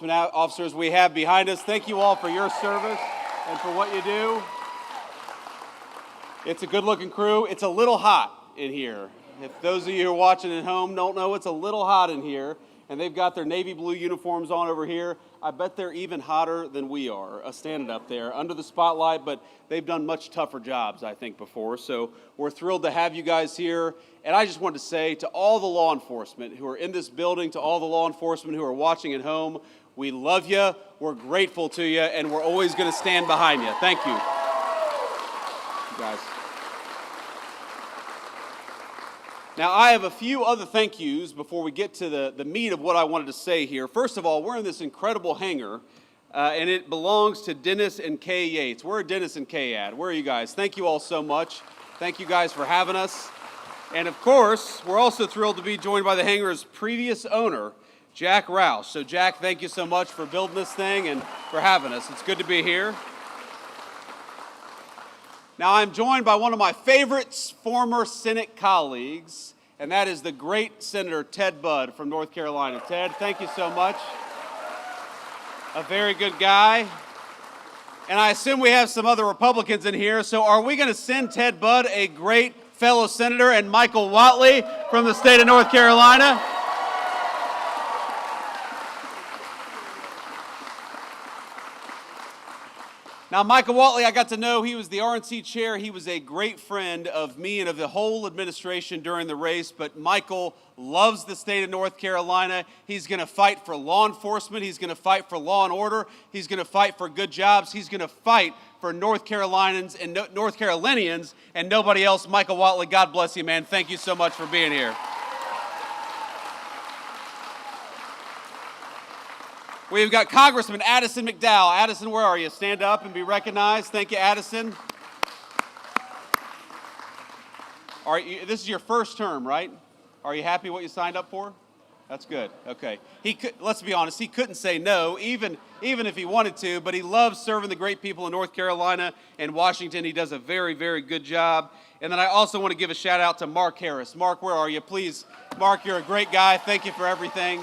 Officers we have behind us. Thank you all for your service and for what you do. It's a good-looking crew. It's a little hot in here. If those of you who are watching at home don't know, it's a little hot in here, and they've got their navy blue uniforms on over here. I bet they're even hotter than we are, standing up there under the spotlight, but they've done much tougher jobs, I think, before. So we're thrilled to have you guys here. And I just wanted to say to all the law enforcement who are in this building, to all the law enforcement who are watching at home, we love you, we're grateful to you, and we're always going to stand behind you. Thank you. Guys. Now, I have a few other thank yous before we get to the meat of what I wanted to say here. First of all, we're in this incredible hangar, and it belongs to Dennis and Kay Yates. Where are Dennis and Kay at? Where are you guys? Thank you all so much. Thank you guys for having us. And of course, we're also thrilled to be joined by the hangar's previous owner, Jack Rouse. So Jack, thank you so much for building this thing and for having us. It's good to be here. Now, I'm joined by one of my favorite former Senate colleagues, and that is the great Senator Ted Budd from North Carolina. Ted, thank you so much. A very good guy. And I assume we have some other Republicans in here, so are we going to send Ted Budd a great fellow senator and Michael Whatley from the state of North Carolina? Now, Michael Whatley, I got to know, he was the RNC chair. He was a great friend of me and of the whole administration during the race, but Michael loves the state of North Carolina. He's going to fight for law enforcement. He's going to fight for law and order. He's going to fight for good jobs. He's going to fight for North Carolinians and nobody else. Michael Whatley, God bless you, man. Thank you so much for being here. We've got Congressman Addison McDowell. Addison, where are you? Stand up and be recognized. Thank you, Addison. This is your first term, right? Are you happy what you signed up for? That's good. Okay. Let's be honest, he couldn't say no, even if he wanted to, but he loves serving the great people in North Carolina and Washington. He does a very, very good job. And then I also want to give a shout out to Mark Harris. Mark, where are you? Please, Mark, you're a great guy. Thank you for everything.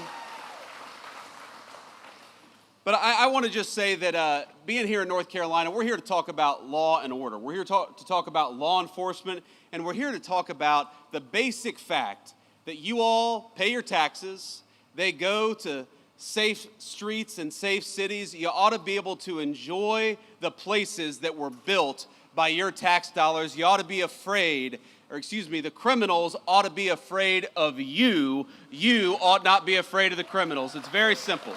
But I want to just say that being here in North Carolina, we're here to talk about law and order. We're here to talk about law enforcement, and we're here to talk about the basic fact that you all pay your taxes. They go to safe streets and safe cities. You ought to be able to enjoy the places that were built by your tax dollars. You ought to be afraid, the criminals ought to be afraid of you. You ought not be afraid of the criminals. It's very simple.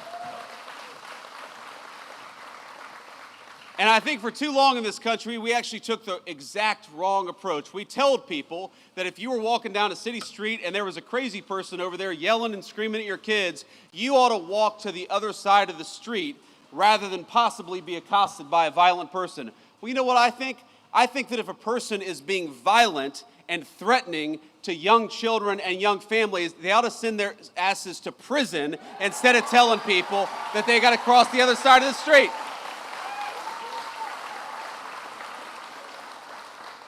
And I think for too long in this country, we actually took the exact wrong approach. We told people that if you were walking down a city street and there was a crazy person over there yelling and screaming at your kids, you ought to walk to the other side of the street rather than possibly be accosted by a violent person. Well, you know what I think? I think that if a person is being violent and threatening to young children and young families, they ought to send their asses to prison instead of telling people that they got to cross the other side of the street.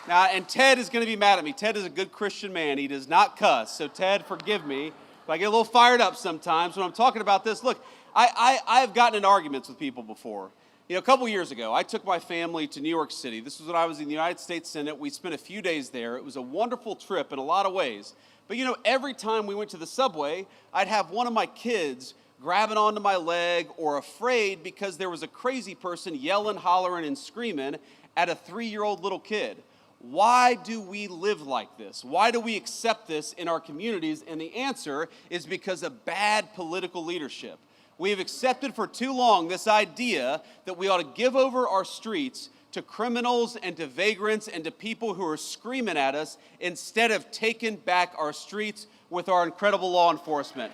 Now, and Ted is going to be mad at me. Ted is a good Christian man. He does not cuss. So, Ted, forgive me if I get a little fired up sometimes when I'm talking about this. Look, I've gotten in arguments with people before. You know, a couple years ago, I took my family to New York City. This was when I was in the United States Senate. We spent a few days there. It was a wonderful trip in a lot of ways. But, you know, every time we went to the subway, I'd have one of my kids grabbing onto my leg or afraid because there was a crazy person yelling, hollering, and screaming at a 3-year-old little kid. Why do we live like this? Why do we accept this in our communities? And the answer is because of bad political leadership. We have accepted for too long this idea that we ought to give over our streets to criminals and to vagrants and to people who are screaming at us instead of taking back our streets with our incredible law enforcement.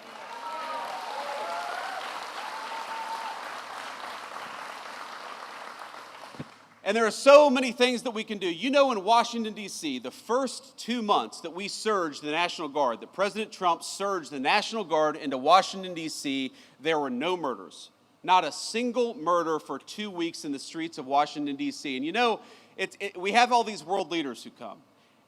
And there are so many things that we can do. You know, in Washington, D.C., the first 2 months that we surged the National Guard, that President Trump surged the National Guard into Washington, D.C., there were no murders. Not a single murder for 2 weeks in the streets of Washington, D.C. And you know, we have all these world leaders who come.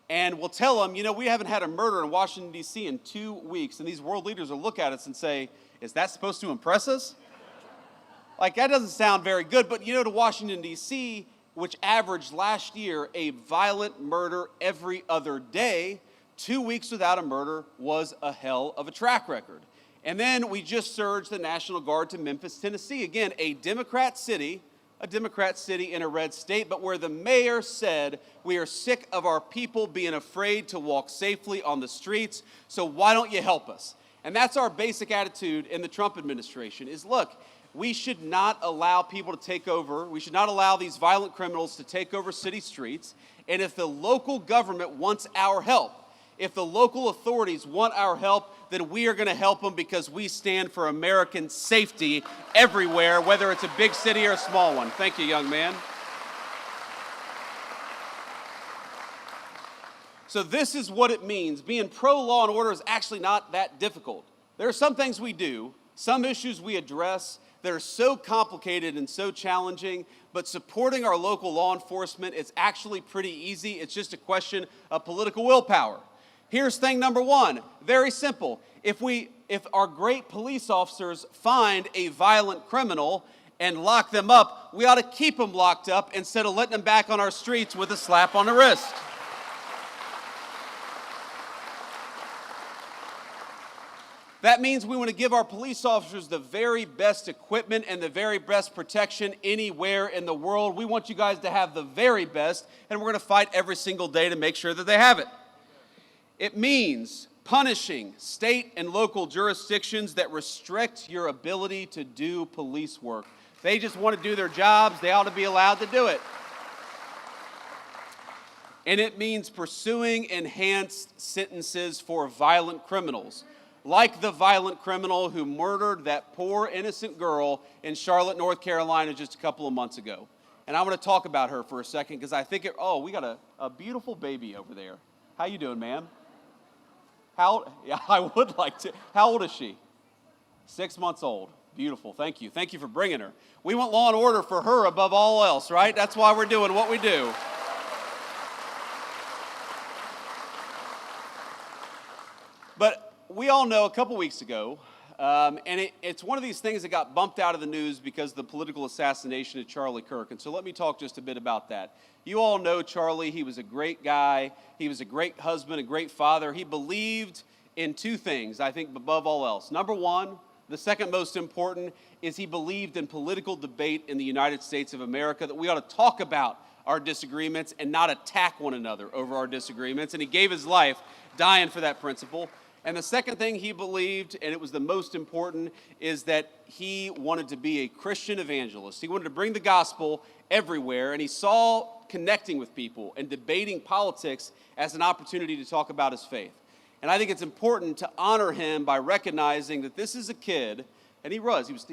And we'll tell them, you know, we haven't had a murder in Washington, D.C. in 2 weeks. And these world leaders will look at us and say, is that supposed to impress us? Like, that doesn't sound very good, but to Washington, D.C., which averaged last year a violent murder every other day, 2 weeks without a murder was a hell of a track record. And then we just surged the National Guard to Memphis, Tennessee. Again, a Democrat city in a red state, but where the mayor said, we are sick of our people being afraid to walk safely on the streets, so why don't you help us? And that's our basic attitude in the Trump administration is, look, we should not allow people to take over. We should not allow these violent criminals to take over city streets. And if the local government wants our help, if the local authorities want our help, then we are going to help them because we stand for American safety everywhere, whether it's a big city or a small one. Thank you, young man. So this is what it means. Being pro-law and order is actually not that difficult. There are some things we do, some issues we address that are so complicated and so challenging, but supporting our local law enforcement is actually pretty easy. It's just a question of political willpower. Here's thing number one, very simple. If our great police officers find a violent criminal and lock them up, we ought to keep them locked up instead of letting them back on our streets with a slap on the wrist. That means we want to give our police officers the very best equipment and the very best protection anywhere in the world. We want you guys to have the very best, and we're going to fight every single day to make sure that they have it. It means punishing state and local jurisdictions that restrict your ability to do police work. They just want to do their jobs. They ought to be allowed to do it. And it means pursuing enhanced sentences for violent criminals, like the violent criminal who murdered that poor innocent girl in Charlotte, North Carolina just a couple of months ago. And I want to talk about her for a second because I think, we got a beautiful baby over there. How you doing, ma'am? Yeah, I would like to. How old is she? 6 months old. Beautiful. Thank you. Thank you for bringing her. We want law and order for her above all else, right? That's why we're doing what we do. But we all know a couple weeks ago, and it's one of these things that got bumped out of the news because of the political assassination of Charlie Kirk. And so let me talk just a bit about that. You all know Charlie. He was a great guy. He was a great husband, a great father. He believed in two things, I think, above all else. Number one, the second most important, is he believed in political debate in the United States of America, that we ought to talk about our disagreements and not attack one another over our disagreements. And he gave his life dying for that principle. And the second thing he believed, and it was the most important, is that he wanted to be a Christian evangelist. He wanted to bring the gospel everywhere, and he saw connecting with people and debating politics as an opportunity to talk about his faith. And I think it's important to honor him by recognizing that this is a kid, and he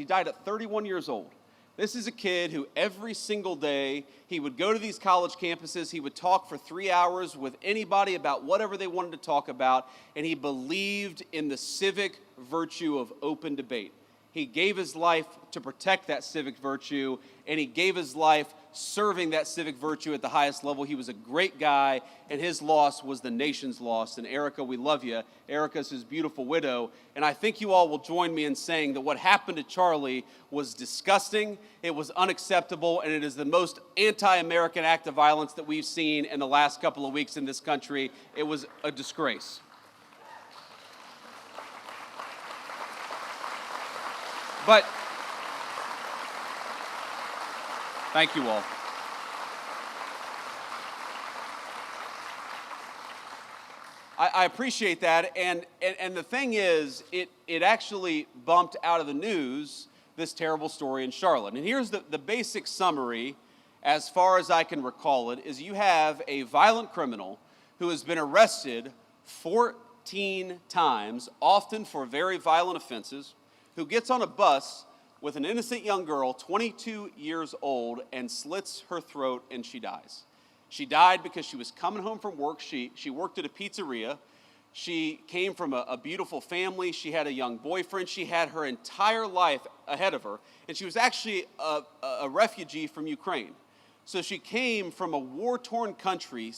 died at 31 years old. This is a kid who every single day, he would go to these college campuses, he would talk for 3 hours with anybody about whatever they wanted to talk about, and he believed in the civic virtue of open debate. He gave his life to protect that civic virtue, and he gave his life serving that civic virtue at the highest level. He was a great guy, and his loss was the nation's loss. And Erica, we love you. Erica's his beautiful widow. And I think you all will join me in saying that what happened to Charlie was disgusting, it was unacceptable, and it is the most anti-American act of violence that we've seen in the last couple of weeks in this country. It was a disgrace. But thank you all. I appreciate that, and the thing is, it actually bumped out of the news this terrible story in Charlotte. And here's the basic summary, as far as I can recall it, is you have a violent criminal who has been arrested 14 times, often for very violent offenses, who gets on a bus with an innocent young girl, 22 years old, and slits her throat, and she dies. She died because she was coming home from work. She worked at a pizzeria. She came from a beautiful family. She had a young boyfriend. She had her entire life ahead of her, and she was actually a refugee from Ukraine. So she came from a war-torn country.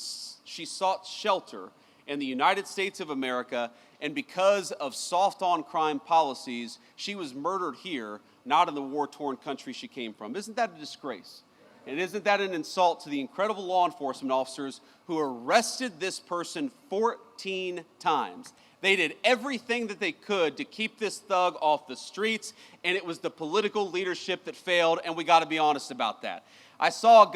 She sought shelter in the United States of America, and because of soft-on-crime policies, she was murdered here not in the war-torn country she came from. Isn't that a disgrace? And isn't that an insult to the incredible law enforcement officers who arrested this person 14 times? They did everything that they could to keep this thug off the streets, and it was the political leadership that failed, and we got to be honest about that. I saw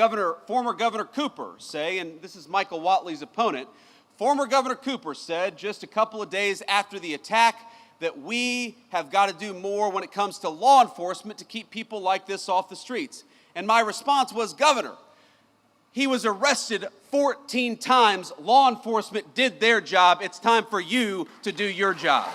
former Governor Cooper say, and this is Michael Whatley's opponent, former Governor Cooper said just a couple of days after the attack that we have got to do more when it comes to law enforcement to keep people like this off the streets. And my response was, Governor, he was arrested 14 times. Law enforcement did their job. It's time for you to do your job.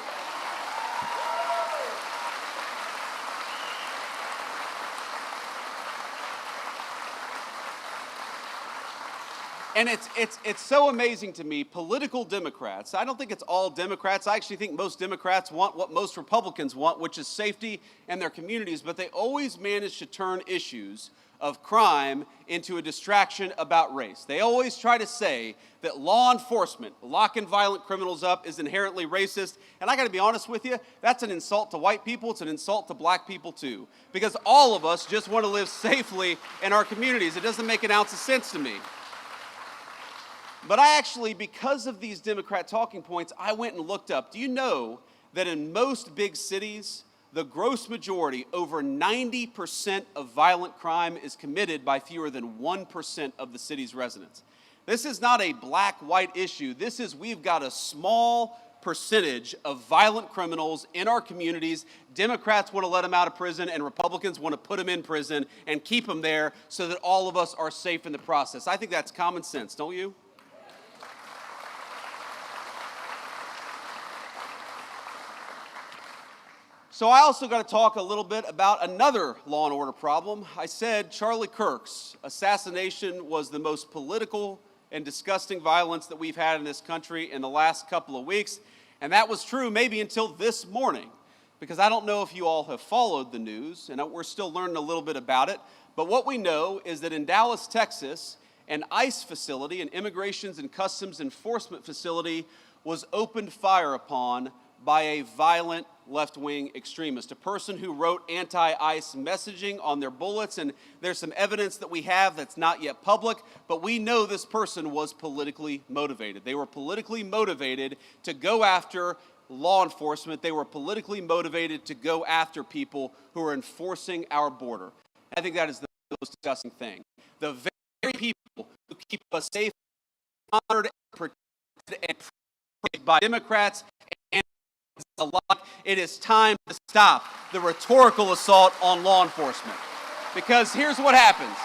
And it's so amazing to me, political Democrats, I don't think it's all Democrats. I actually think most Democrats want what most Republicans want, which is safety in their communities, but they always manage to turn issues of crime into a distraction about race. They always try to say that law enforcement, locking violent criminals up, is inherently racist. And I gotta be honest with you, that's an insult to white people, it's an insult to black people too. Because all of us just wanna live safely in our communities. It doesn't make an ounce of sense to me. But I actually, because of these Democrat talking points, I went and looked up. Do you know that in most big cities, the gross majority, over 90% of violent crime is committed by fewer than 1% of the city's residents? This is not a black-white issue. This is, we've got a small percentage of violent criminals in our communities. Democrats want to let them out of prison, and Republicans want to put them in prison and keep them there so that all of us are safe in the process. I think that's common sense, don't you? So I also got to talk a little bit about another law and order problem. I said Charlie Kirk's assassination was the most political and disgusting violence that we've had in this country in the last couple of weeks. And that was true maybe until this morning, because I don't know if you all have followed the news, and we're still learning a little bit about it. But what we know is that in Dallas, Texas, an ICE facility, an Immigration and Customs Enforcement facility, was opened fire upon by a violent left-wing extremist, a person who wrote anti-ICE messaging on their bullets, and there's some evidence that we have that's not yet public, but we know this person was politically motivated. They were politically motivated to go after law enforcement. They were politically motivated to go after people who are enforcing our border. I think that is the most disgusting thing. The very people who keep us safe, honored, and protected, and praised by Democrats and alike. It is time to stop the rhetorical assault on law enforcement. Because here's what happens.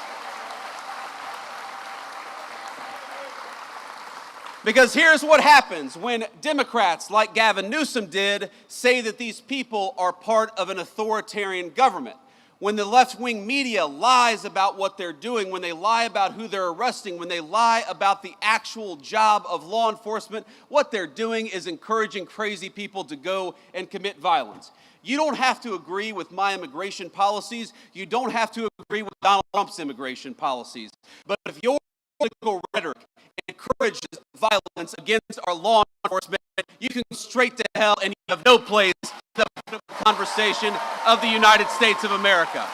Because here's what happens when Democrats like Gavin Newsom did say that these people are part of an authoritarian government. When the left-wing media lies about what they're doing, when they lie about who they're arresting, when they lie about the actual job of law enforcement, what they're doing is encouraging crazy people to go and commit violence. You don't have to agree with my immigration policies. You don't have to agree with Donald Trump's immigration policies. But if your political rhetoric encourages violence against our law enforcement, you can go straight to hell and you have no place in the conversation of the United States of America.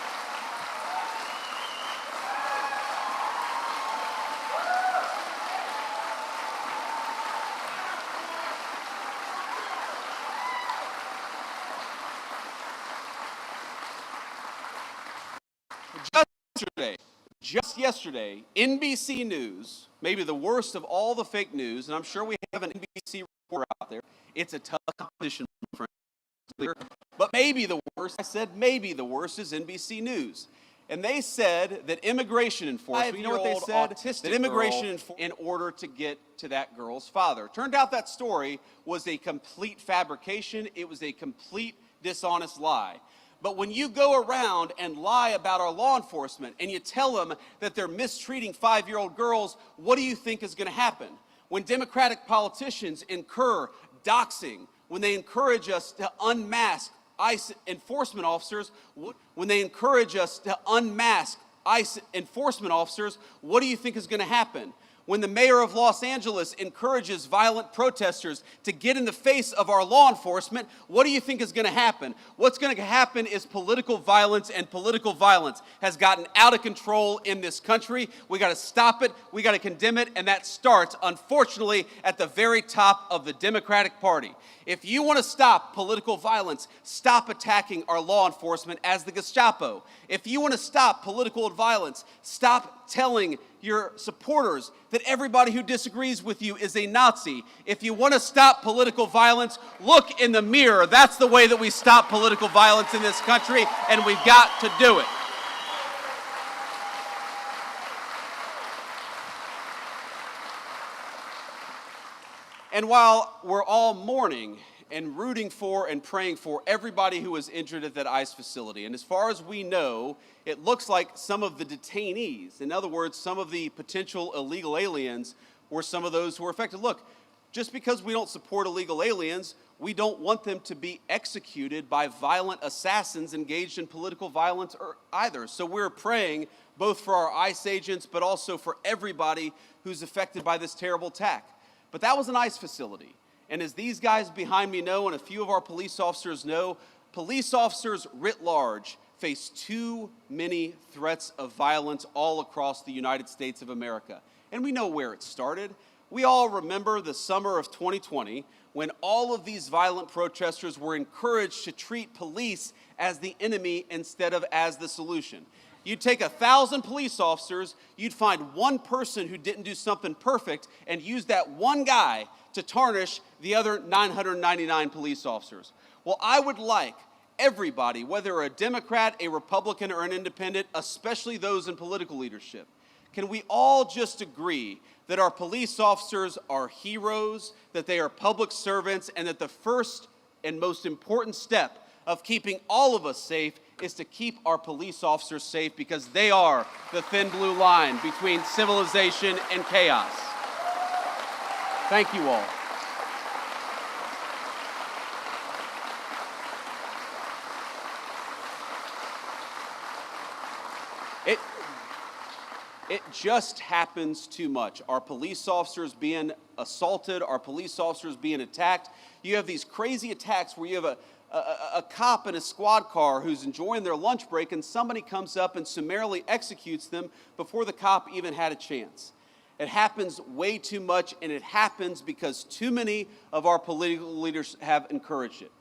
Just yesterday, NBC News, maybe the worst of all the fake news, and I'm sure we have an NBC reporter out there. It's a tough competition, but maybe the worst, I said maybe the worst, is NBC News. And they said that immigration enforcement, you know what they said? That immigration enforcement in order to get to that girl's father. Turned out that story was a complete fabrication. It was a complete dishonest lie. But when you go around and lie about our law enforcement and you tell them that they're mistreating 5-year-old girls, what do you think is going to happen? When Democratic politicians incur doxing, when they encourage us to unmask ICE enforcement officers, when they encourage us to unmask ICE enforcement officers, what do you think is going to happen? When the mayor of Los Angeles encourages violent protesters to get in the face of our law enforcement, what do you think is going to happen? What's going to happen is political violence, and political violence has gotten out of control in this country. We got to stop it. We got to condemn it, and that starts, unfortunately, at the very top of the Democratic Party. If you want to stop political violence, stop attacking our law enforcement as the Gestapo. If you want to stop political violence, stop telling your supporters that everybody who disagrees with you is a Nazi. If you want to stop political violence, look in the mirror. That's the way that we stop political violence in this country, and we've got to do it. And while we're all mourning and rooting for and praying for everybody who was injured at that ICE facility, and as far as we know, it looks like some of the detainees, in other words, some of the potential illegal aliens, were some of those who were affected. Look, just because we don't support illegal aliens, we don't want them to be executed by violent assassins engaged in political violence either. So we're praying both for our ICE agents, but also for everybody who's affected by this terrible attack. But that was an ICE facility. And as these guys behind me know, and a few of our police officers know, police officers writ large face too many threats of violence all across the United States of America. And we know where it started. We all remember the summer of 2020 when all of these violent protesters were encouraged to treat police as the enemy instead of as the solution. You'd take 1,000 police officers, you'd find one person who didn't do something perfect and use that one guy to tarnish the other 999 police officers. Well, I would like everybody, whether a Democrat, a Republican, or an independent, especially those in political leadership, can we all just agree that our police officers are heroes, that they are public servants, and that the first and most important step of keeping all of us safe is to keep our police officers safe, because they are the thin blue line between civilization and chaos. Thank you all. It just happens too much. Our police officers being assaulted, our police officers being attacked. You have these crazy attacks where you have a cop in a squad car who's enjoying their lunch break, and somebody comes up and summarily executes them before the cop even had a chance. It happens way too much, and it happens because too many of our political leaders have encouraged it.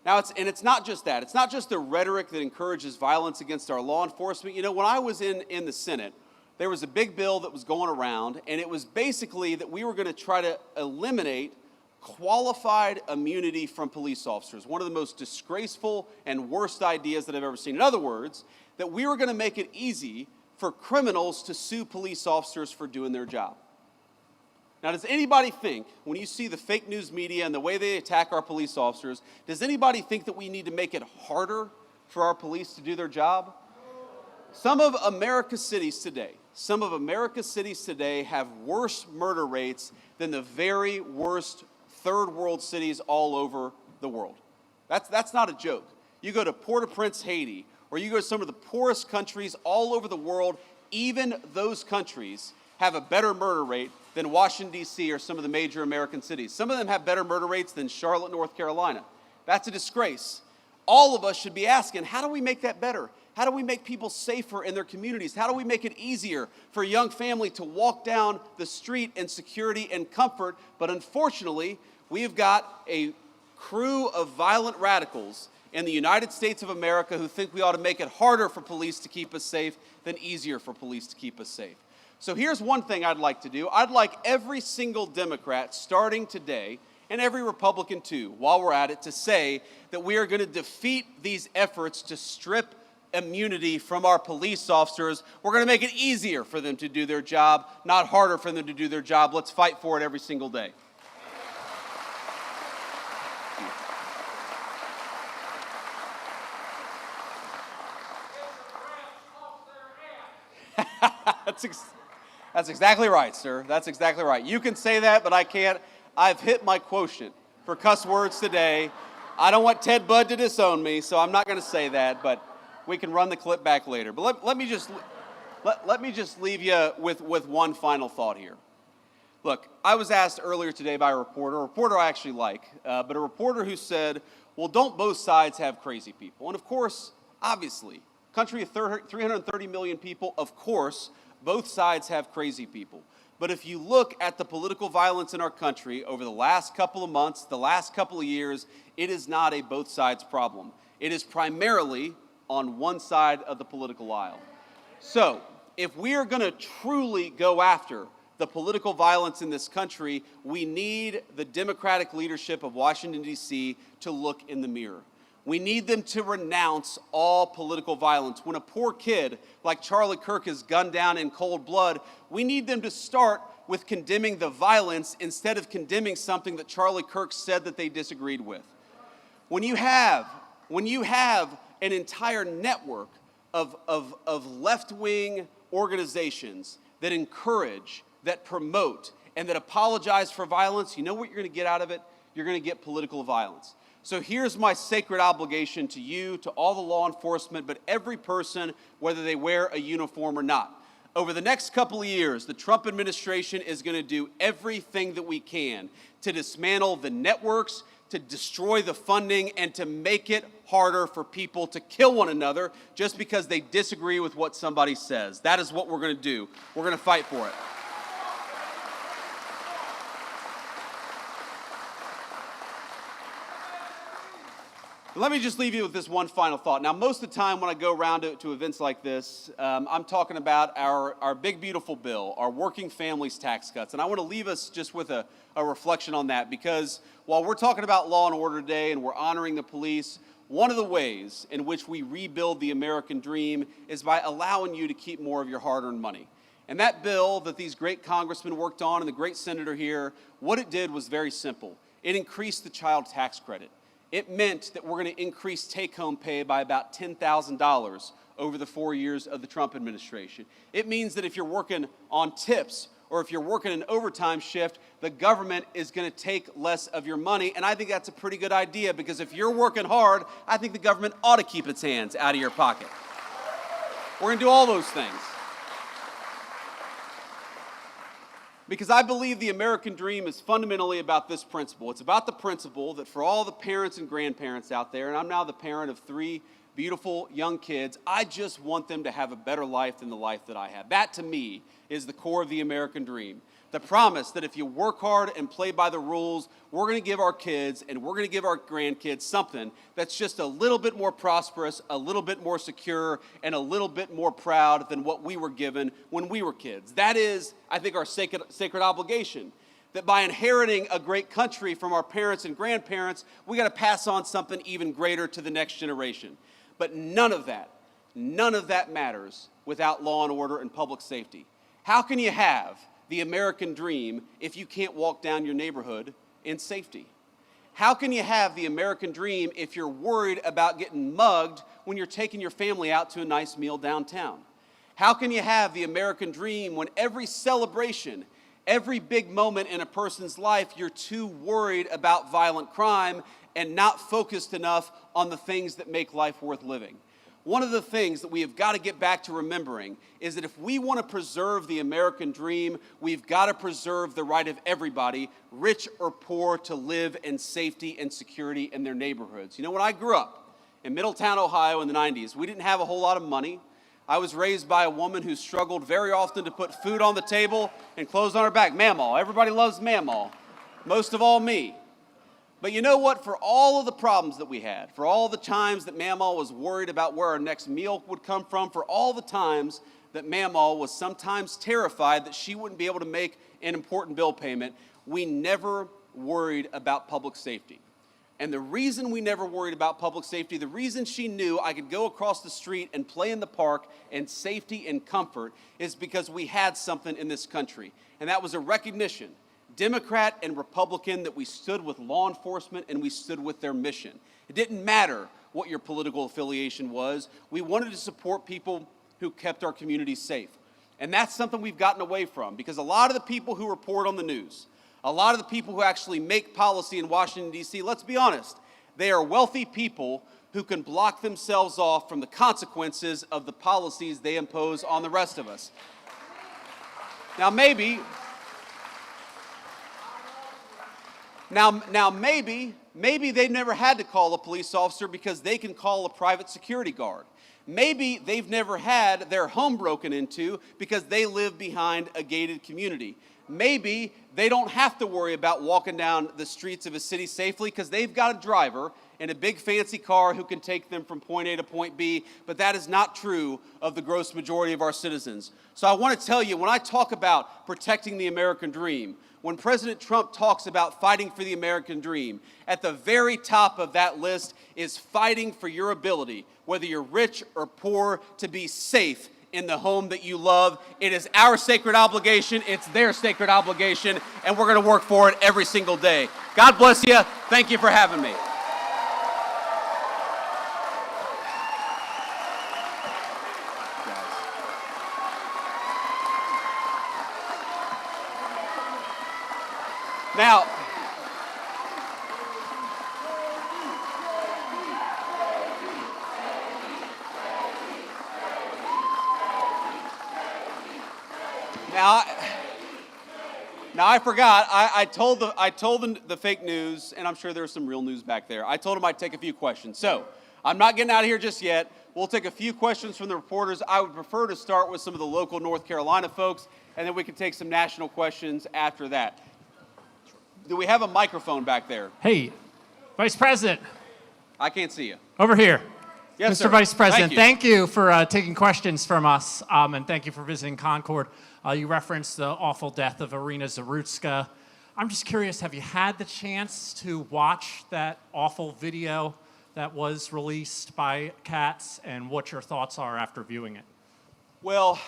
Now, it's not just that. It's not just the rhetoric that encourages violence against our law enforcement. You know, when I was in the Senate, there was a big bill that was going around, and it was basically that we were going to try to eliminate qualified immunity from police officers, one of the most disgraceful and worst ideas that I've ever seen. In other words, that we were going to make it easy for criminals to sue police officers for doing their job. Now, does anybody think, when you see the fake news media and the way they attack our police officers, does anybody think that we need to make it harder for our police to do their job? Some of America's cities today have worse murder rates than the very worst third world cities all over the world. That's not a joke. You go to Port-au-Prince, Haiti, or you go to some of the poorest countries all over the world, even those countries have a better murder rate than Washington, D.C. or some of the major American cities. Some of them have better murder rates than Charlotte, North Carolina. That's a disgrace. All of us should be asking, how do we make that better? How do we make people safer in their communities? How do we make it easier for a young family to walk down the street in security and comfort? But unfortunately, we've got a crew of violent radicals in the United States of America who think we ought to make it harder for police to keep us safe than easier for police to keep us safe. So here's one thing I'd like to do. I'd like every single Democrat starting today, and every Republican too, while we're at it, to say that we are going to defeat these efforts to strip immunity from our police officers. We're going to make it easier for them to do their job, not harder for them to do their job. Let's fight for it every single day. That's exactly right, sir. That's exactly right. You can say that, but I can't. I've hit my quotient for cuss words today. I don't want Ted Budd to disown me, so I'm not going to say that, but we can run the clip back later. But let me just leave you with one final thought here. Look, I was asked earlier today by a reporter I actually like, but a reporter who said, well, don't both sides have crazy people? And of course, obviously, country of 330 million people, of course, both sides have crazy people. But if you look at the political violence in our country over the last couple of months, the last couple of years, it is not a both sides problem. It is primarily on one side of the political aisle. So, if we are going to truly go after the political violence in this country, we need the Democratic leadership of Washington, D.C. to look in the mirror. We need them to renounce all political violence. When a poor kid like Charlie Kirk is gunned down in cold blood, we need them to start with condemning the violence instead of condemning something that Charlie Kirk said that they disagreed with. When you have an entire network of left-wing organizations that encourage, that promote, and that apologize for violence, you know what you're going to get out of it? You're going to get political violence. So here's my sacred obligation to you, to all the law enforcement, but every person, whether they wear a uniform or not. Over the next couple of years, the Trump administration is going to do everything that we can to dismantle the networks, to destroy the funding, and to make it harder for people to kill one another just because they disagree with what somebody says. That is what we're going to do. We're going to fight for it. Let me just leave you with this one final thought. Now, most of the time when I go around to events like this, I'm talking about our big, beautiful bill, our working families tax cuts. And I want to leave us just with a reflection on that, because while we're talking about law and order today and we're honoring the police, one of the ways in which we rebuild the American dream is by allowing you to keep more of your hard-earned money. And that bill that these great congressmen worked on and the great senator here, what it did was very simple. It increased the child tax credit. It meant that we're going to increase take-home pay by about $10,000 over the 4 years of the Trump administration. It means that if you're working on tips or if you're working an overtime shift, the government is going to take less of your money. And I think that's a pretty good idea, because if you're working hard, I think the government ought to keep its hands out of your pocket. We're going to do all those things. Because I believe the American dream is fundamentally about this principle. It's about the principle that for all the parents and grandparents out there, and I'm now the parent of 3 beautiful young kids, I just want them to have a better life than the life that I have. That, to me, is the core of the American dream. The promise that if you work hard and play by the rules, we're going to give our kids and we're going to give our grandkids something that's just a little bit more prosperous, a little bit more secure, and a little bit more proud than what we were given when we were kids. That is, I think, our sacred obligation. That by inheriting a great country from our parents and grandparents, we got to pass on something even greater to the next generation. But none of that matters without law and order and public safety. How can you have the American dream if you can't walk down your neighborhood in safety? How can you have the American dream if you're worried about getting mugged when you're taking your family out to a nice meal downtown? How can you have the American dream when every celebration, every big moment in a person's life, you're too worried about violent crime and not focused enough on the things that make life worth living? One of the things that we have got to get back to remembering is that if we want to preserve the American dream, we've got to preserve the right of everybody, rich or poor, to live in safety and security in their neighborhoods. You know, when I grew up in Middletown, Ohio in the 90s, we didn't have a whole lot of money. I was raised by a woman who struggled very often to put food on the table and clothes on her back. Mamaw. Everybody loves Mamaw. Most of all me. But you know what? For all of the problems that we had, for all the times that Mamaw was worried about where our next meal would come from, for all the times that Mamaw was sometimes terrified that she wouldn't be able to make an important bill payment, we never worried about public safety. And the reason we never worried about public safety, the reason she knew I could go across the street and play in the park in safety and comfort, is because we had something in this country. And that was a recognition, Democrat and Republican, that we stood with law enforcement and we stood with their mission. It didn't matter what your political affiliation was. We wanted to support people who kept our communities safe. And that's something we've gotten away from, because a lot of the people who report on the news, a lot of the people who actually make policy in Washington, D.C., let's be honest, they are wealthy people who can block themselves off from the consequences of the policies they impose on the rest of us. Now, maybe Now maybe they've never had to call a police officer because they can call a private security guard. Maybe they've never had their home broken into because they live behind a gated community. Maybe they don't have to worry about walking down the streets of a city safely because they've got a driver in a big fancy car who can take them from point A to point B, but that is not true of the gross majority of our citizens. So I want to tell you, when I talk about protecting the American dream, when President Trump talks about fighting for the American dream, at the very top of that list is fighting for your ability, whether you're rich or poor, to be safe in the home that you love. It is our sacred obligation, it's their sacred obligation, and we're going to work for it every single day. God bless you. Thank you for having me. Now I forgot. I told the fake news, and I'm sure there's some real news back there. I told them I'd take a few questions. So I'm not getting out of here just yet. We'll take a few questions from the reporters. I would prefer to start with some of the local North Carolina folks, and then we can take some national questions after that. Do we have a microphone back there? Hey, Vice President. I can't see you. Over here. Yes, Mr. sir. Vice President, Thank you for taking questions from us, and thank you for visiting Concord. You referenced the awful death of Irina Zarutska. I'm just curious, have you had the chance to watch that awful video that was released by Katz, and what your thoughts are after viewing it? Well,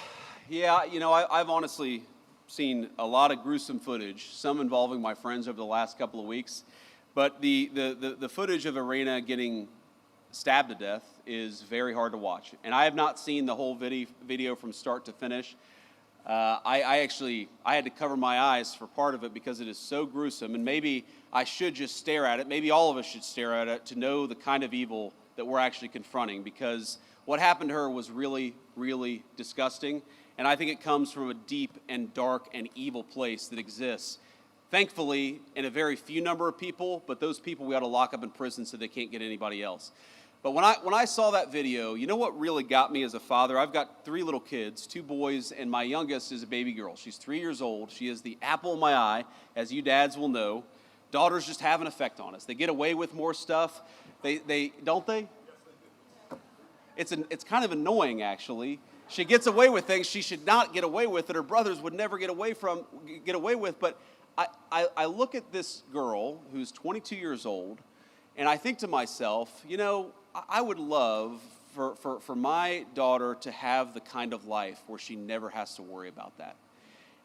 yeah, I've honestly seen a lot of gruesome footage, some involving my friends over the last couple of weeks. But the footage of Irina getting stabbed to death is very hard to watch. And I have not seen the whole video from start to finish. I had to cover my eyes for part of it because it is so gruesome, and maybe I should just stare at it. Maybe all of us should stare at it to know the kind of evil that we're actually confronting, because what happened to her was really, really disgusting, and I think it comes from a deep and dark and evil place that exists, thankfully, in a very few number of people, but those people we ought to lock up in prison so they can't get anybody else. But when I saw that video, you know what really got me as a father? I've got 3 little kids, 2 boys, and my youngest is a baby girl. She's 3 years old. She is the apple of my eye, as you dads will know. Daughters just have an effect on us. They get away with more stuff. They don't they? It's kind of annoying, actually. She gets away with things she should not get away with, that her brothers would never get away with. But I look at this girl who's 22 years old, and I think to myself, I would love for my daughter to have the kind of life where she never has to worry about that.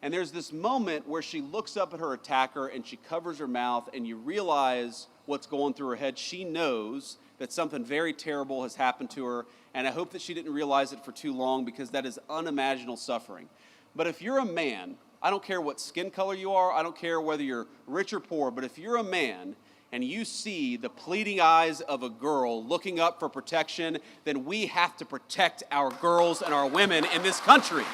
And there's this moment where she looks up at her attacker and she covers her mouth, and you realize what's going through her head. She knows that something very terrible has happened to her, and I hope that she didn't realize it for too long, because that is unimaginable suffering. But if you're a man, I don't care what skin color you are, I don't care whether you're rich or poor, but if you're a man and you see the pleading eyes of a girl looking up for protection, then we have to protect our girls and our women in this country.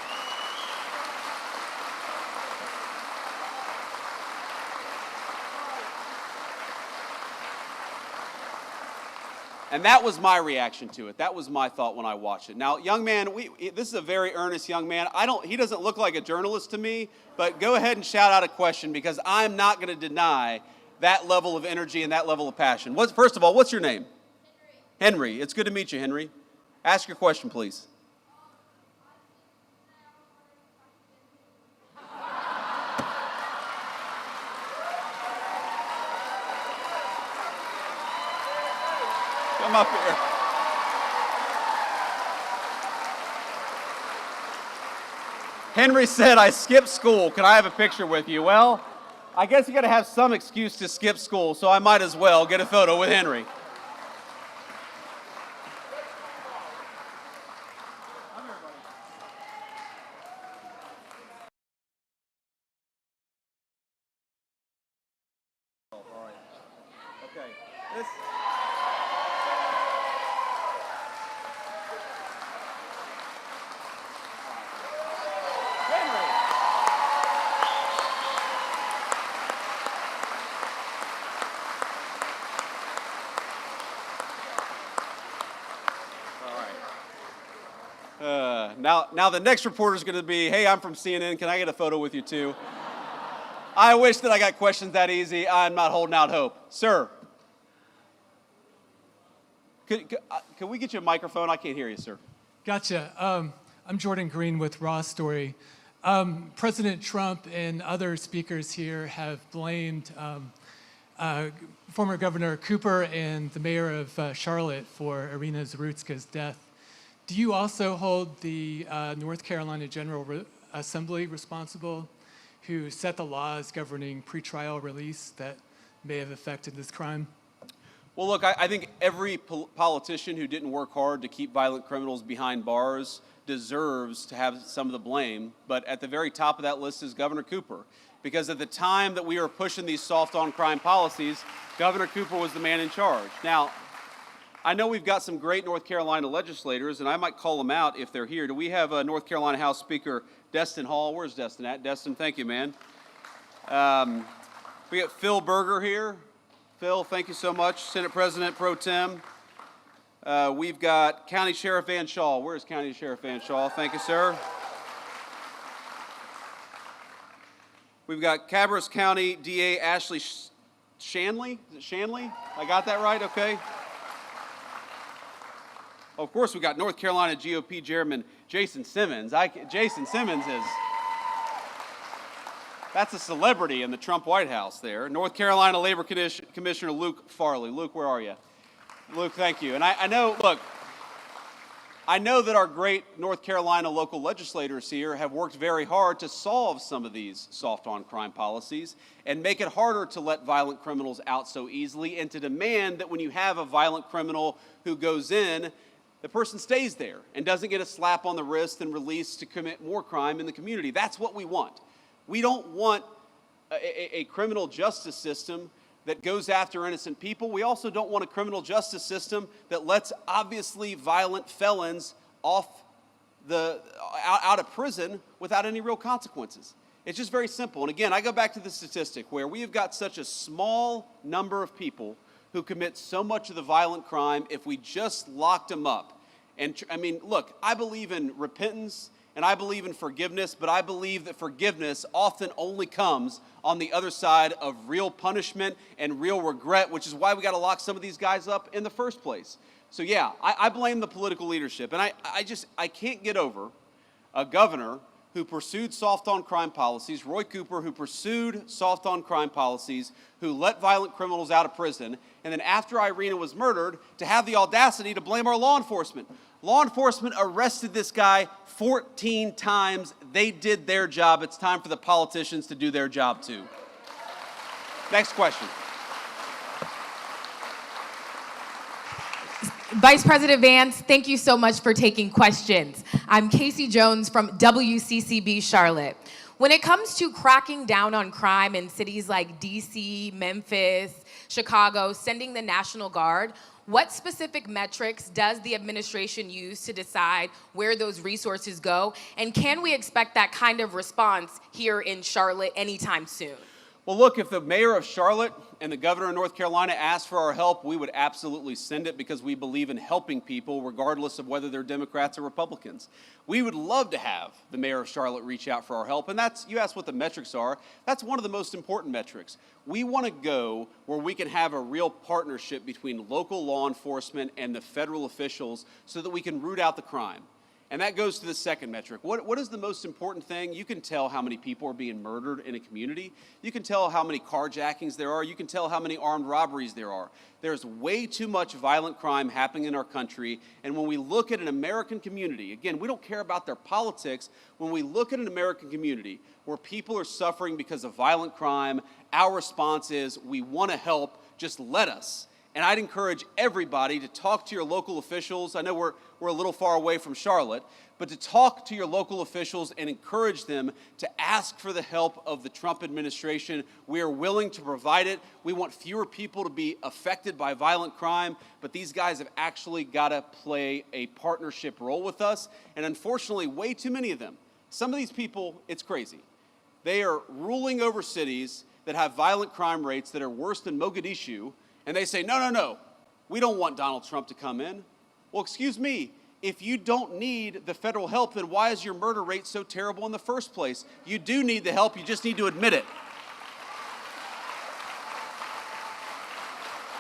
And that was my reaction to it. That was my thought when I watched it. Now, young man, this is a very earnest young man. He doesn't look like a journalist to me, but go ahead and shout out a question, because I'm not going to deny that level of energy and that level of passion. First of all, what's your name? Henry. It's good to meet you, Henry. Ask your question, please. Come up here. Henry said, I skipped school. Can I have a picture with you? Well, I guess you got to have some excuse to skip school, so I might as well get a photo with Henry. All right. Okay. Now the next reporter is going to be, hey, I'm from CNN. Can I get a photo with you too? I wish that I got questions that easy. I'm not holding out hope. Sir. Can we get you a microphone? I can't hear you, sir. Gotcha. I'm Jordan Green with Raw Story. President Trump and other speakers here have blamed former Governor Cooper and the mayor of Charlotte for Irina Zarutska's death. Do you also hold the North Carolina General Assembly responsible, who set the laws governing pretrial release that may have affected this crime? Well, look, I think every politician who didn't work hard to keep violent criminals behind bars deserves to have some of the blame. But at the very top of that list is Governor Cooper. Because at the time that we were pushing these soft-on-crime policies, Governor Cooper was the man in charge. Now, I know we've got some great North Carolina legislators, and I might call them out if they're here. Do we have North Carolina House Speaker Destin Hall? Where's Destin at? Destin, thank you, man. We got Phil Berger here. Phil, thank you so much. Senate President Pro Tem. We've got County Sheriff Van Shaw. Where's County Sheriff Van Shaw? Thank you, sir. We've got Cabarrus County DA Ashley Shanley. Is it Shanley? I got that right? Okay. Of course, we got North Carolina GOP Chairman Jason Simmons. Jason Simmons is... That's a celebrity in the Trump White House there. North Carolina Labor Commissioner Luke Farley. Luke, where are you? Luke, thank you. And I know that our great North Carolina local legislators here have worked very hard to solve some of these soft-on-crime policies and make it harder to let violent criminals out so easily and to demand that when you have a violent criminal who goes in, the person stays there and doesn't get a slap on the wrist and released to commit more crime in the community. That's what we want. We don't want a criminal justice system that goes after innocent people. We also don't want a criminal justice system that lets obviously violent felons out of prison without any real consequences. It's just very simple. And again, I go back to the statistic where we have got such a small number of people who commit so much of the violent crime if we just locked them up. And I mean, look, I believe in repentance and I believe in forgiveness, but I believe that forgiveness often only comes on the other side of real punishment and real regret, which is why we got to lock some of these guys up in the first place. So yeah, I blame the political leadership. And I can't get over a governor who pursued soft-on-crime policies, Roy Cooper, who pursued soft-on-crime policies, who let violent criminals out of prison, and then after Irina was murdered, to have the audacity to blame our law enforcement. Law enforcement arrested this guy 14 times. They did their job. It's time for the politicians to do their job too. Next question. Vice President Vance, thank you so much for taking questions. I'm Casey Jones from WCCB Charlotte. When it comes to cracking down on crime in cities like DC, Memphis, Chicago, sending the National Guard, what specific metrics does the administration use to decide where those resources go? And can we expect that kind of response here in Charlotte anytime soon? Well, look, if the mayor of Charlotte and the governor of North Carolina asked for our help, we would absolutely send it because we believe in helping people regardless of whether they're Democrats or Republicans. We would love to have the mayor of Charlotte reach out for our help. And you asked what the metrics are. That's one of the most important metrics. We want to go where we can have a real partnership between local law enforcement and the federal officials so that we can root out the crime. And that goes to the second metric. What is the most important thing? You can tell how many people are being murdered in a community. You can tell how many carjackings there are. You can tell how many armed robberies there are. There's way too much violent crime happening in our country. And when we look at an American community, again, we don't care about their politics. When we look at an American community where people are suffering because of violent crime, our response is we want to help, just let us. And I'd encourage everybody to talk to your local officials. I know we're a little far away from Charlotte, but to talk to your local officials and encourage them to ask for the help of the Trump administration. We are willing to provide it. We want fewer people to be affected by violent crime, but these guys have actually got to play a partnership role with us. And unfortunately, way too many of them. Some of these people, it's crazy. They are ruling over cities that have violent crime rates that are worse than Mogadishu, and they say, no, we don't want Donald Trump to come in. Well, excuse me, If you don't need the federal help, then why is your murder rate so terrible in the first place? You do need the help, you just need to admit it.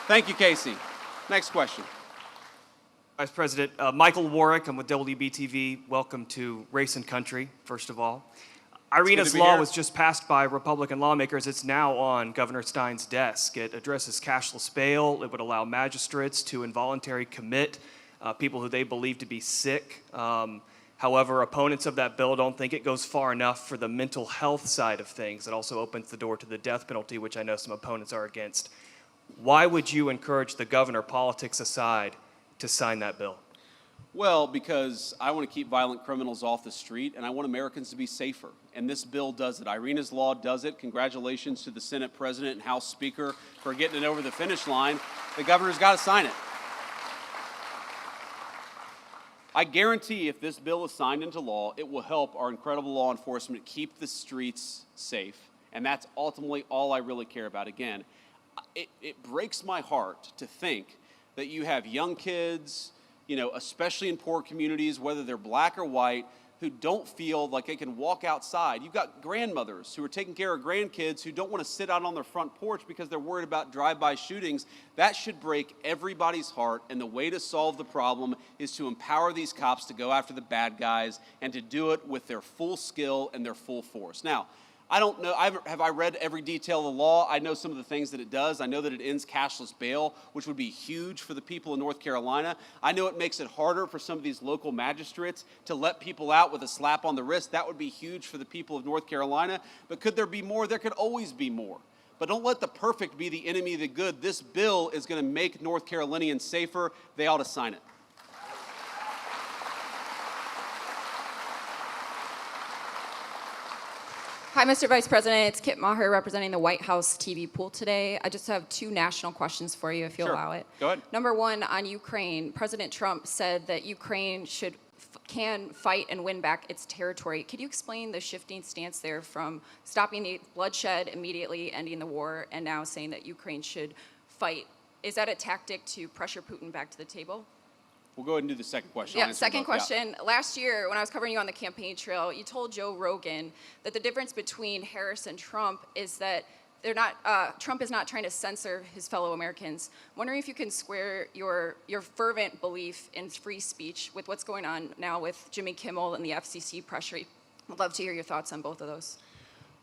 Thank you, Casey. Next question. Vice President, Michael Warwick, I'm with WBTV. Welcome to Race and Country, first of all. Irina's law was just passed by Republican lawmakers. It's now on Governor Stein's desk. It addresses cashless bail. It would allow magistrates to involuntarily commit people who they believe to be sick. However, opponents of that bill don't think it goes far enough for the mental health side of things. It also opens the door to the death penalty, which I know some opponents are against. Why would you encourage the governor, politics aside, to sign that bill? Well, because I want to keep violent criminals off the street, and I want Americans to be safer. And this bill does it. Irina's law does it. Congratulations to the Senate President and House Speaker for getting it over the finish line. The governor's got to sign it. I guarantee if this bill is signed into law, it will help our incredible law enforcement keep the streets safe. And that's ultimately all I really care about. Again, it breaks my heart to think that you have young kids, especially in poor communities, whether they're black or white, who don't feel like they can walk outside. You've got grandmothers who are taking care of grandkids who don't want to sit out on their front porch because they're worried about drive-by shootings. That should break everybody's heart, and the way to solve the problem is to empower these cops to go after the bad guys and to do it with their full skill and their full force. Now, I don't know, have I read every detail of the law? I know some of the things that it does. I know that it ends cashless bail, which would be huge for the people in North Carolina. I know it makes it harder for some of these local magistrates to let people out with a slap on the wrist. That would be huge for the people of North Carolina. But could there be more? There could always be more. But don't let the perfect be the enemy of the good. This bill is going to make North Carolinians safer. They ought to sign it. Hi, Mr. Vice President. It's Kit Maher representing the White House TV pool today. I just have two national questions for you, if you'll allow it. Go ahead. Number one, on Ukraine, President Trump said that Ukraine can fight and win back its territory. Could you explain the shifting stance there from stopping the bloodshed immediately, ending the war, and now saying that Ukraine should fight? Is that a tactic to pressure Putin back to the table? We'll go ahead and do the second question. Yeah, second question. Yeah. Last year, when I was covering you on the campaign trail, you told Joe Rogan that the difference between Harris and Trump is that Trump is not trying to censor his fellow Americans. I'm wondering if you can square your fervent belief in free speech with what's going on now with Jimmy Kimmel and the FCC pressure. I'd love to hear your thoughts on both of those.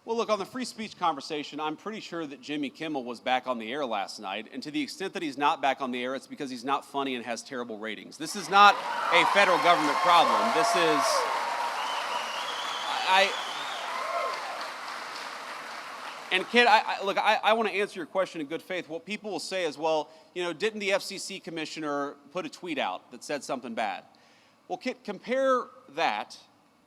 Well, look, on the free speech conversation, I'm pretty sure that Jimmy Kimmel was back on the air last night, and to the extent that he's not back on the air, it's because he's not funny and has terrible ratings. This is not a federal government problem. This is, and Kit, I want to answer your question in good faith. What people will say is, well, didn't the FCC commissioner put a tweet out that said something bad? Well, Kit, compare that,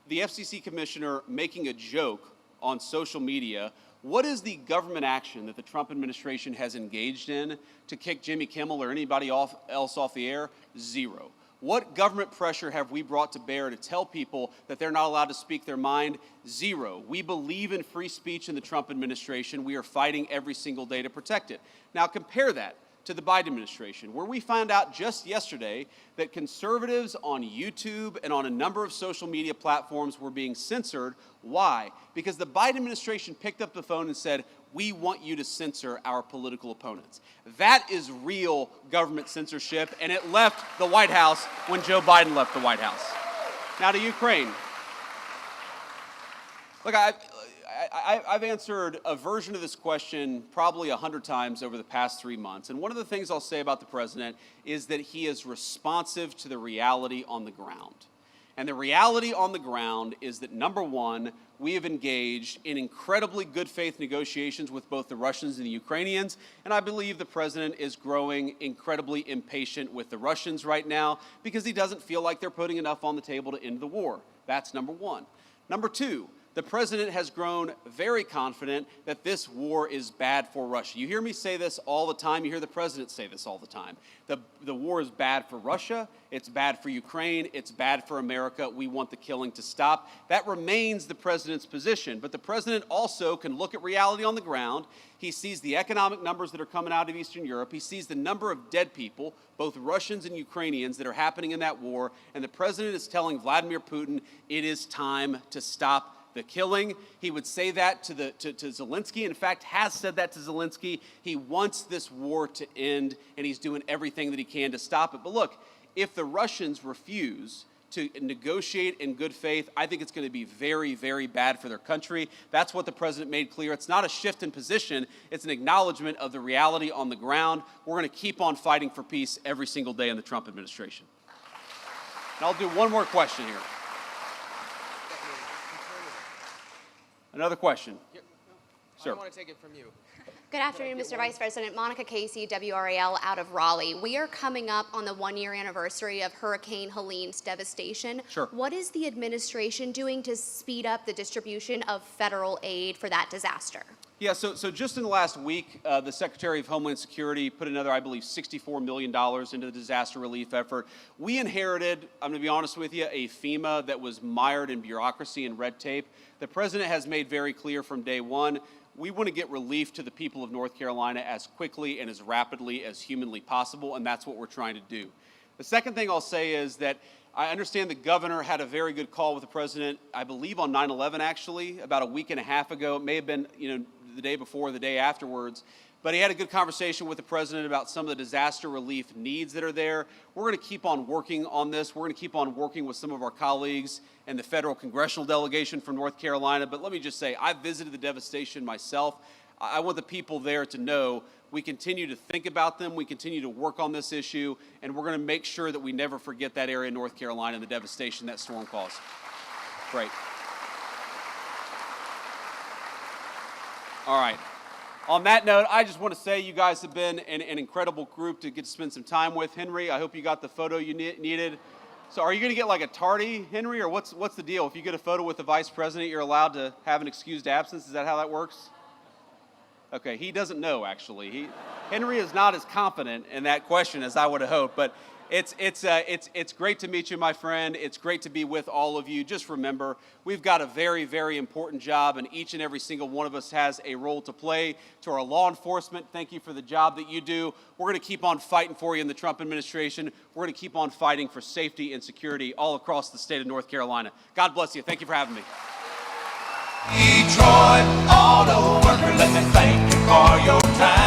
the FCC commissioner making a joke on social media. What is the government action that the Trump administration has engaged in to kick Jimmy Kimmel or anybody else off the air? Zero. What government pressure have we brought to bear to tell people that they're not allowed to speak their mind? Zero. We believe in free speech in the Trump administration. We are fighting every single day to protect it. Now compare that to the Biden administration, where we found out just yesterday that conservatives on YouTube and on a number of social media platforms were being censored. Why? Because the Biden administration picked up the phone and said, we want you to censor our political opponents. That is real government censorship, and it left the White House when Joe Biden left the White House. Now to Ukraine. Look, I've answered a version of this question probably 100 times over the past 3 months. And one of the things I'll say about the president is that he is responsive to the reality on the ground. And the reality on the ground is that, number one, we have engaged in incredibly good faith negotiations with both the Russians and the Ukrainians. And I believe the president is growing incredibly impatient with the Russians right now because he doesn't feel like they're putting enough on the table to end the war. That's number one. Number two, the president has grown very confident that this war is bad for Russia. You hear me say this all the time. You hear the president say this all the time. The war is bad for Russia. It's bad for Ukraine. It's bad for America. We want the killing to stop. That remains the president's position. But the president also can look at reality on the ground. He sees the economic numbers that are coming out of Eastern Europe. He sees the number of dead people, both Russians and Ukrainians, that are happening in that war. And the president is telling Vladimir Putin, it is time to stop the killing. He would say that to Zelensky. In fact, has said that to Zelensky. He wants this war to end, and he's doing everything that he can to stop it. But look, if the Russians refuse to negotiate in good faith, I think it's going to be very, very bad for their country. That's what the president made clear. It's not a shift in position. It's an acknowledgement of the reality on the ground. We're going to keep on fighting for peace every single day in the Trump administration. And I'll do one more question here. Another question. Sir. I want to take it from you. Good afternoon, Mr. Vice President. Monica Casey, WRAL out of Raleigh. We are coming up on the one-year anniversary of Hurricane Helene's devastation. Sure. What is the administration doing to speed up the distribution of federal aid for that disaster? Yeah, so just in the last week, the Secretary of Homeland Security put another, I believe, $64 million into the disaster relief effort. We inherited, I'm going to be honest with you, a FEMA that was mired in bureaucracy and red tape. The president has made very clear from day one, we want to get relief to the people of North Carolina as quickly and as rapidly as humanly possible, and that's what we're trying to do. The second thing I'll say is that I understand the governor had a very good call with the president, I believe on 9/11 actually, about a week and a half ago. It may have been, the day before, the day afterwards. But he had a good conversation with the president about some of the disaster relief needs that are there. We're going to keep on working on this. We're going to keep on working with some of our colleagues and the federal congressional delegation from North Carolina. But let me just say, I visited the devastation myself. I want the people there to know we continue to think about them, we continue to work on this issue, and we're going to make sure that we never forget that area of North Carolina and the devastation that storm caused. Great. All right. On that note, I just want to say you guys have been an incredible group to get to spend some time with. Henry, I hope you got the photo you needed. So are you going to get like a tardy, Henry, or what's the deal? If you get a photo with the vice president, you're allowed to have an excused absence? Is that how that works? Okay, he doesn't know, actually. Henry is not as confident in that question as I would have hoped, but it's great to meet you, my friend. It's great to be with all of you. Just remember, we've got a very, very important job, and each and every single one of us has a role to play. To our law enforcement, thank you for the job that you do. We're going to keep on fighting for you in the Trump administration. We're going to keep on fighting for safety and security all across the state of North Carolina. God bless you. Thank you for having me. Detroit Auto Worker, let me thank you for your time.